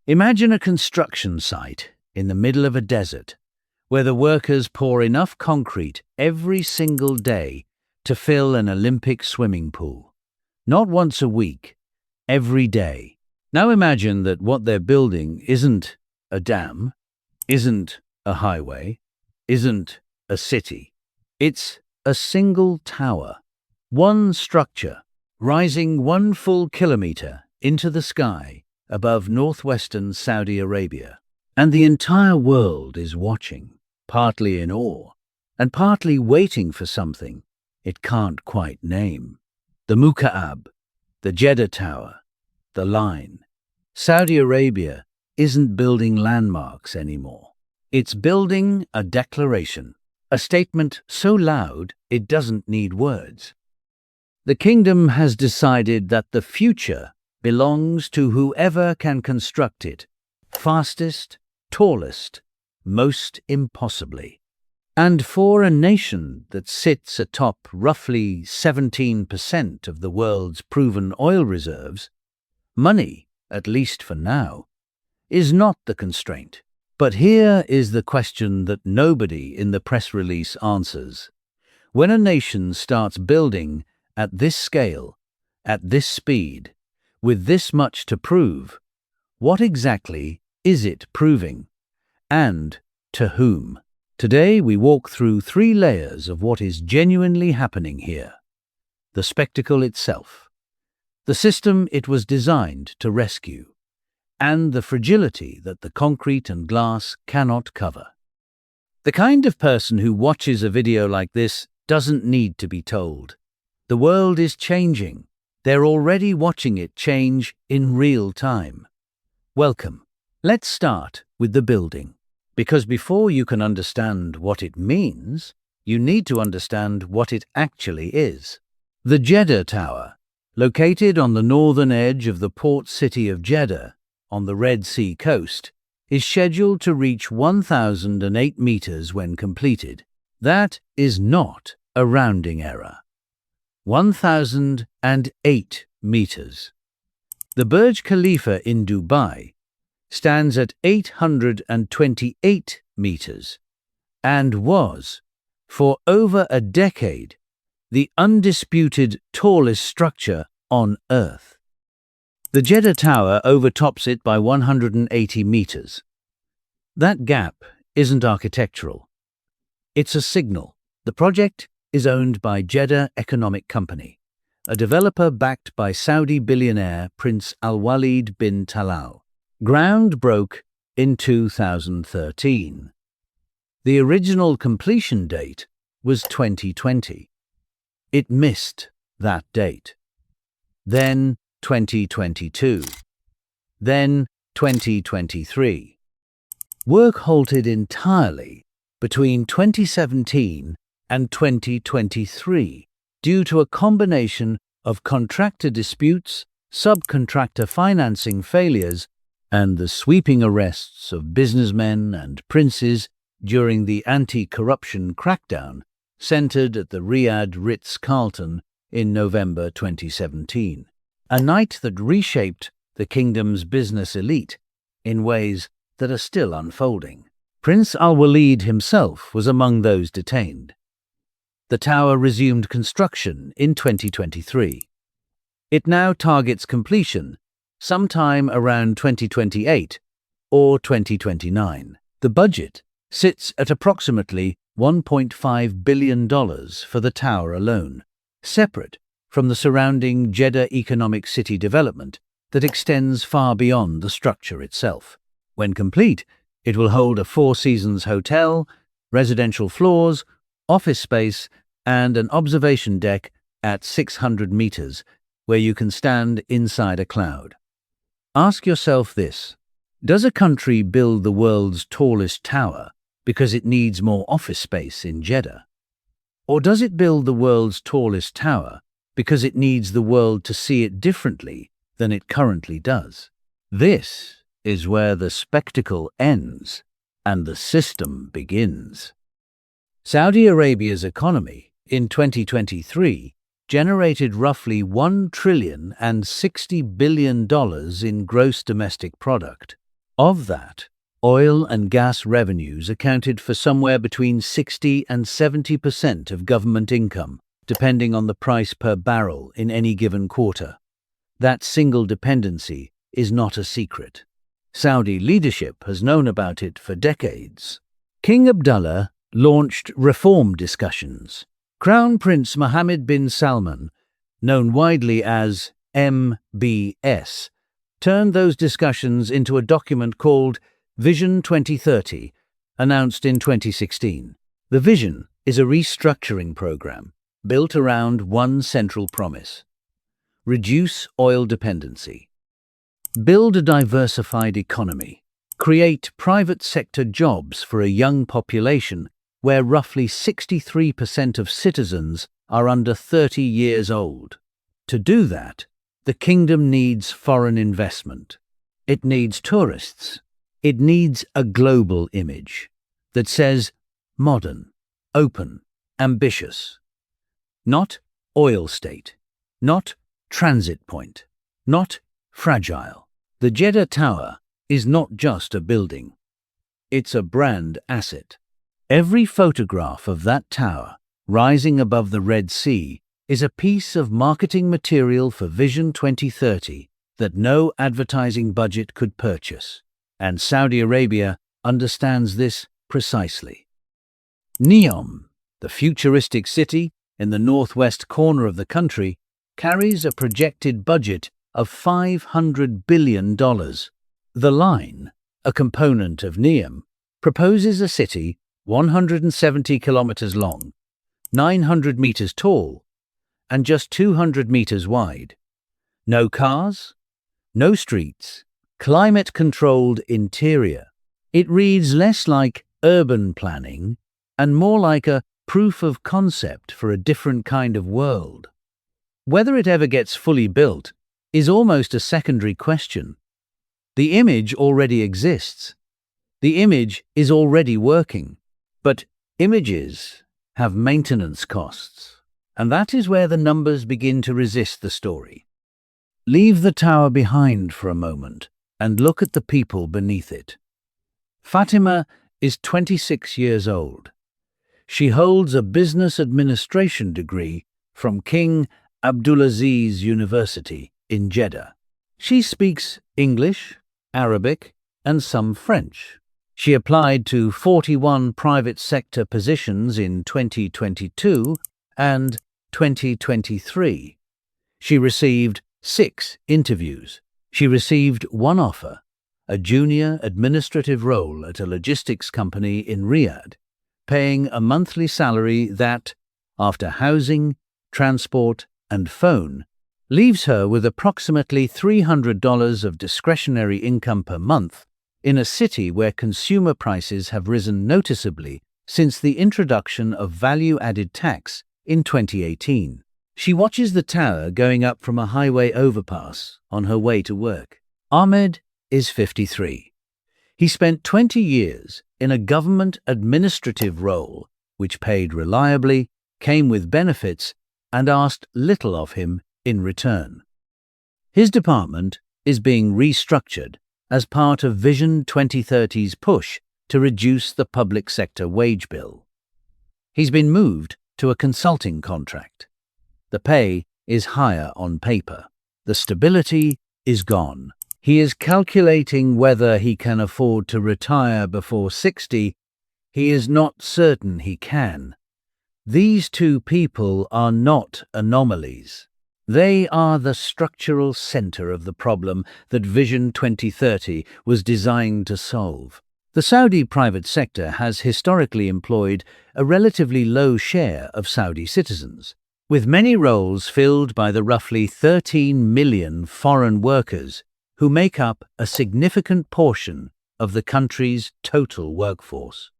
Imagine a construction site in the middle of a desert where the workers pour enough concrete every single day to fill an Olympic swimming pool. Not once a week, every day. Now imagine that what they're building isn't a dam, isn't a highway, isn't a city. It's a single tower, one structure, rising 1 full kilometer into the sky above northwestern Saudi Arabia. And the entire world is watching, partly in awe, and partly waiting for something it can't quite name. The Mukaab, the Jeddah Tower, the Line. Saudi Arabia isn't building landmarks anymore. It's building a declaration, a statement so loud it doesn't need words. The kingdom has decided that the future belongs to whoever can construct it, fastest, tallest, most impossibly. And for a nation that sits atop roughly 17% of the world's proven oil reserves, money, at least for now, is not the constraint. But here is the question that nobody in the press release answers. When a nation starts building at this scale, at this speed, with this much to prove, what exactly is it proving? And to whom? Today we walk through 3 layers of what is genuinely happening here. The spectacle itself, the system it was designed to rescue, and the fragility that the concrete and glass cannot cover. The kind of person who watches a video like this doesn't need to be told. The world is changing. They're already watching it change in real time. Welcome. Let's start with the building. Because before you can understand what it means, you need to understand what it actually is. The Jeddah Tower, located on the northern edge of the port city of Jeddah, on the Red Sea coast, is scheduled to reach 1,008 meters when completed. That is not a rounding error. 1,008 meters. The Burj Khalifa in Dubai stands at 828 meters and was, for over a decade, the undisputed tallest structure on Earth. The Jeddah Tower overtops it by 180 meters. That gap isn't architectural. It's a signal. The project is owned by Jeddah Economic Company, a developer backed by Saudi billionaire Prince Al-Walid bin Talal. Ground broke in 2013. The original completion date was 2020. It missed that date. Then 2022. Then 2023. Work halted entirely between 2017 and 2023 due to a combination of contractor disputes, subcontractor financing failures, and the sweeping arrests of businessmen and princes during the anti-corruption crackdown centered at the Riyadh Ritz-Carlton in November 2017, a night that reshaped the kingdom's business elite in ways that are still unfolding. Prince Al-Walid himself was among those detained. The tower resumed construction in 2023. It now targets completion sometime around 2028 or 2029. The budget sits at approximately $1.5 billion for the tower alone, separate from the surrounding Jeddah economic city development that extends far beyond the structure itself. When complete, it will hold a 4 Seasons hotel, residential floors, office space, and an observation deck at 600 meters, where you can stand inside a cloud. Ask yourself this: does a country build the world's tallest tower because it needs more office space in Jeddah? Or does it build the world's tallest tower because it needs the world to see it differently than it currently does? This is where the spectacle ends and the system begins. Saudi Arabia's economy in 2023 generated roughly $1,060 billion in gross domestic product. Of that, oil and gas revenues accounted for somewhere between 60 and 70% of government income, depending on the price per barrel in any given quarter. That single dependency is not a secret. Saudi leadership has known about it for decades. King Abdullah launched reform discussions. Crown Prince Mohammed bin Salman, known widely as MBS, turned those discussions into a document called Vision 2030, announced in 2016. The vision is a restructuring program built around one central promise: reduce oil dependency, build a diversified economy, create private sector jobs for a young population where roughly 63% of citizens are under 30 years old. To do that, the kingdom needs foreign investment. It needs tourists. It needs a global image that says modern, open, ambitious. Not oil state, not transit point, not fragile. The Jeddah Tower is not just a building. It's a brand asset. Every photograph of that tower, rising above the Red Sea, is a piece of marketing material for Vision 2030 that no advertising budget could purchase. And Saudi Arabia understands this precisely. NEOM, the futuristic city in the northwest corner of the country, carries a projected budget of $500 billion. The line, a component of NEOM, proposes a city 170 kilometers long, 900 meters tall, and just 200 meters wide. No cars, no streets, climate-controlled interior. It reads less like urban planning and more like a proof of concept for a different kind of world. Whether it ever gets fully built is almost a secondary question. The image already exists. The image is already working. But images have maintenance costs, and that is where the numbers begin to resist the story. Leave the tower behind for a moment and look at the people beneath it. Fatima is 26 years old. She holds a business administration degree from King Abdulaziz University in Jeddah. She speaks English, Arabic, and some French. She applied to 41 private sector positions in 2022 and 2023. She received 6 interviews. She received 1 offer, a junior administrative role at a logistics company in Riyadh, paying a monthly salary that, after housing, transport, and phone, leaves her with approximately $300 of discretionary income per month in a city where consumer prices have risen noticeably since the introduction of value-added tax in 2018. She watches the tower going up from a highway overpass on her way to work. Ahmed is 53. He spent 20 years in a government administrative role which paid reliably, came with benefits, and asked little of him in return. His department is being restructured as part of Vision 2030's push to reduce the public sector wage bill. He's been moved to a consulting contract. The pay is higher on paper. The stability is gone. He is calculating whether he can afford to retire before 60. He is not certain he can. These two people are not anomalies. They are the structural center of the problem that Vision 2030 was designed to solve. The Saudi private sector has historically employed a relatively low share of Saudi citizens, with many roles filled by the roughly 13 million foreign workers who make up a significant portion of the country's total workforce.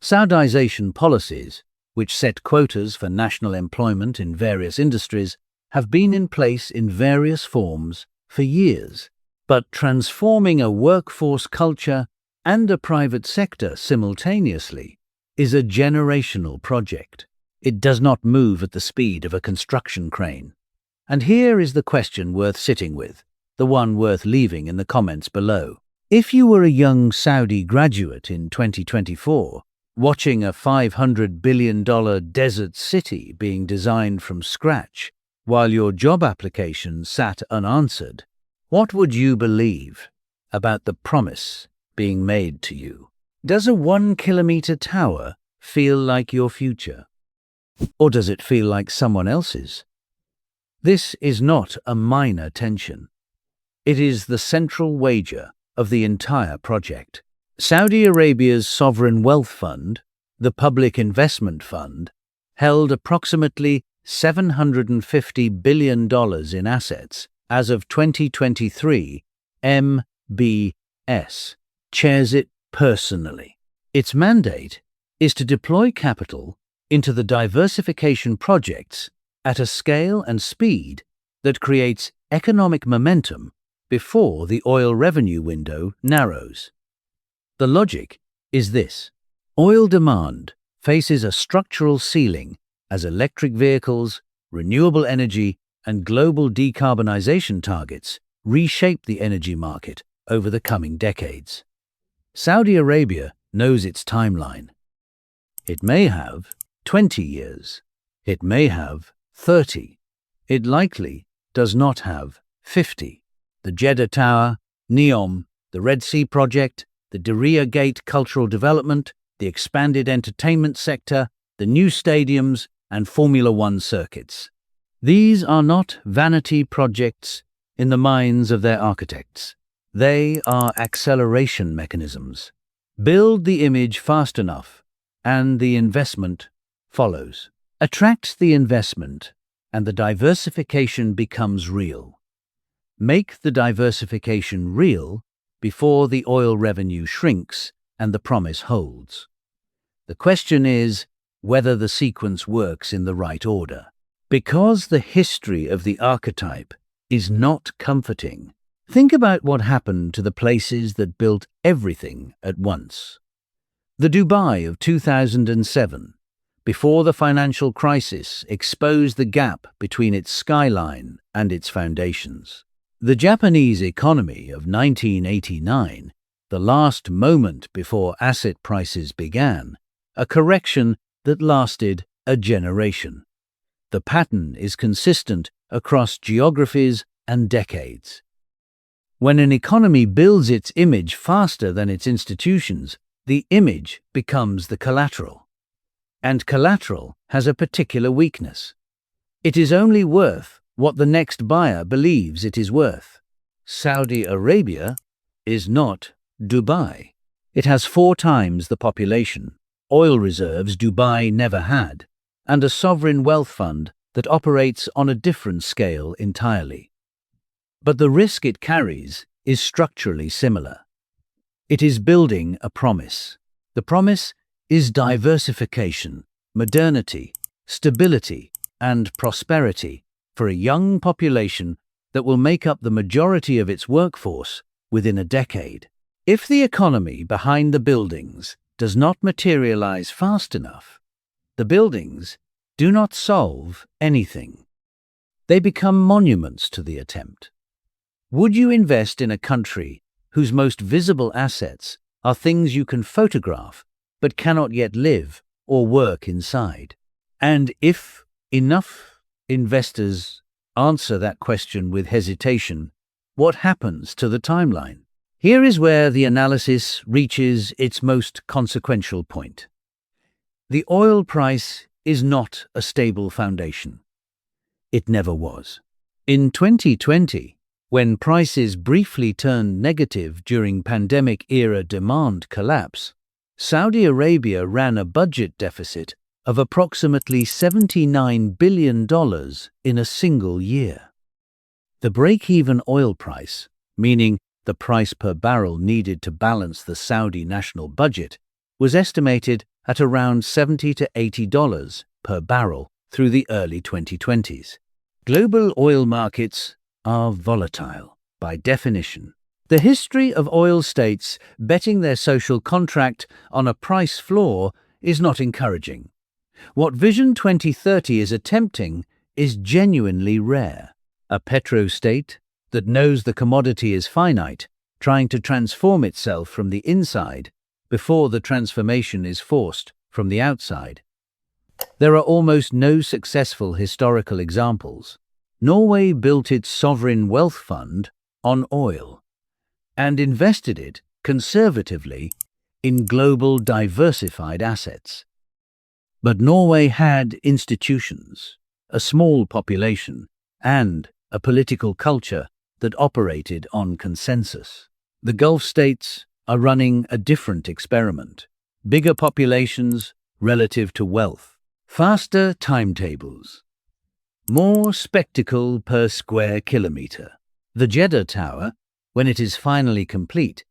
Saudization policies, which set quotas for national employment in various industries, have been in place in various forms for years. But transforming a workforce culture and a private sector simultaneously is a generational project. It does not move at the speed of a construction crane. And here is the question worth sitting with, the one worth leaving in the comments below. If you were a young Saudi graduate in 2024, watching a $500 billion desert city being designed from scratch, while your job application sat unanswered, what would you believe about the promise being made to you? Does a 1-kilometer tower feel like your future? Or does it feel like someone else's? This is not a minor tension. It is the central wager of the entire project. Saudi Arabia's sovereign wealth fund, the Public Investment Fund, held approximately $750 billion in assets as of 2023. MBS chairs it personally. Its mandate is to deploy capital into the diversification projects at a scale and speed that creates economic momentum before the oil revenue window narrows. The logic is this: oil demand faces a structural ceiling as electric vehicles, renewable energy, and global decarbonization targets reshape the energy market over the coming decades. Saudi Arabia knows its timeline. It may have 20 years. It may have 30. It likely does not have 50. The Jeddah Tower, NEOM, the Red Sea Project, the Diriyah Gate cultural development, the expanded entertainment sector, the new stadiums, and Formula One circuits. These are not vanity projects in the minds of their architects. They are acceleration mechanisms. Build the image fast enough, and the investment follows. Attract the investment, and the diversification becomes real. Make the diversification real before the oil revenue shrinks and the promise holds. The question is whether the sequence works in the right order. Because the history of the archetype is not comforting, think about what happened to the places that built everything at once. The Dubai of 2007, before the financial crisis exposed the gap between its skyline and its foundations. The Japanese economy of 1989, the last moment before asset prices began, a correction that lasted a generation. The pattern is consistent across geographies and decades. When an economy builds its image faster than its institutions, the image becomes the collateral. And collateral has a particular weakness. It is only worth what the next buyer believes it is worth. Saudi Arabia is not Dubai. It has 4 times the population, oil reserves Dubai never had, and a sovereign wealth fund that operates on a different scale entirely. But the risk it carries is structurally similar. It is building a promise. The promise is diversification, modernity, stability, and prosperity for a young population that will make up the majority of its workforce within a decade. If the economy behind the buildings does not materialize fast enough, the buildings do not solve anything. They become monuments to the attempt. Would you invest in a country whose most visible assets are things you can photograph but cannot yet live or work inside? And if enough investors answer that question with hesitation, what happens to the timeline? Here is where the analysis reaches its most consequential point. The oil price is not a stable foundation. It never was. In 2020, when prices briefly turned negative during pandemic-era demand collapse, Saudi Arabia ran a budget deficit of approximately $79 billion in a single year. The break-even oil price, meaning the price per barrel needed to balance the Saudi national budget, was estimated at around $70 to $80 per barrel through the early 2020s. Global oil markets are volatile by definition. The history of oil states betting their social contract on a price floor is not encouraging. What Vision 2030 is attempting is genuinely rare. A petrostate that knows the commodity is finite trying to transform itself from the inside before the transformation is forced from the outside. There are almost no successful historical examples. Norway built its sovereign wealth fund on oil and invested it conservatively in global diversified assets. But Norway had institutions, a small population, and a political culture that operated on consensus. The Gulf states are running a different experiment. Bigger populations relative to wealth, faster timetables, more spectacle per square kilometer. The Jeddah Tower, when it is finally complete,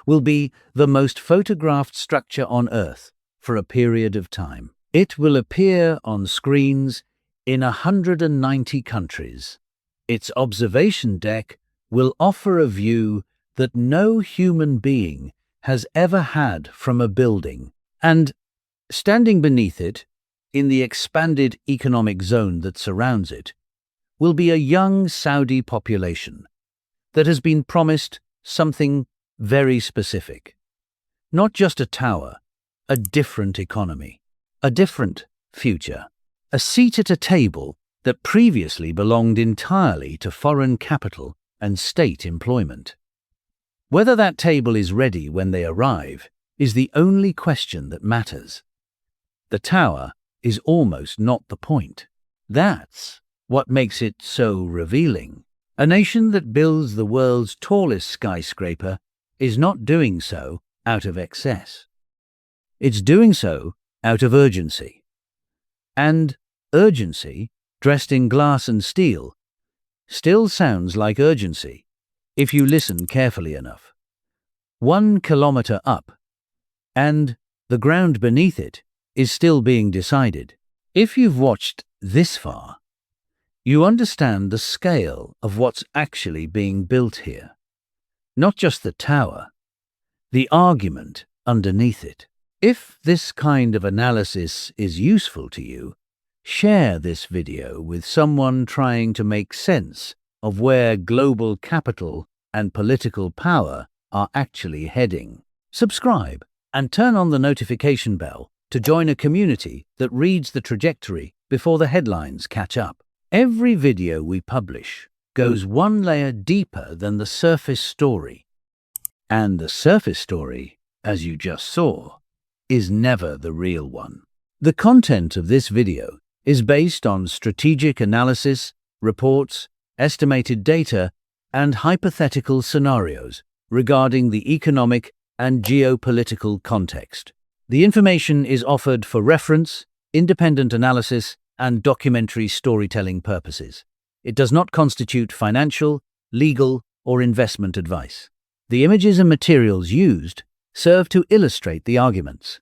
will be the most photographed structure on Earth for a period of time. It will appear on screens in 190 countries. Its observation deck will offer a view that no human being has ever had from a building, and standing beneath it, in the expanded economic zone that surrounds it, will be a young Saudi population that has been promised something very specific. Not just a tower, a different economy, a different future, a seat at a table that previously belonged entirely to foreign capital and state employment. Whether that table is ready when they arrive is the only question that matters. The tower is almost not the point. That's what makes it so revealing. A nation that builds the world's tallest skyscraper is not doing so out of excess. It's doing so out of urgency. And urgency, dressed in glass and steel, still sounds like urgency if you listen carefully enough. 1 kilometer up, and the ground beneath it is still being decided. If you've watched this far, you understand the scale of what's actually being built here. Not just the tower, the argument underneath it. If this kind of analysis is useful to you, share this video with someone trying to make sense of where global capital and political power are actually heading. Subscribe and turn on the notification bell to join a community that reads the trajectory before the headlines catch up. Every video we publish goes one layer deeper than the surface story. And the surface story, as you just saw, is never the real one. The content of this video is based on strategic analysis, reports, estimated data, and hypothetical scenarios regarding the economic and geopolitical context. The information is offered for reference, independent analysis, and documentary storytelling purposes. It does not constitute financial, legal, or investment advice. The images and materials used serve to illustrate the arguments,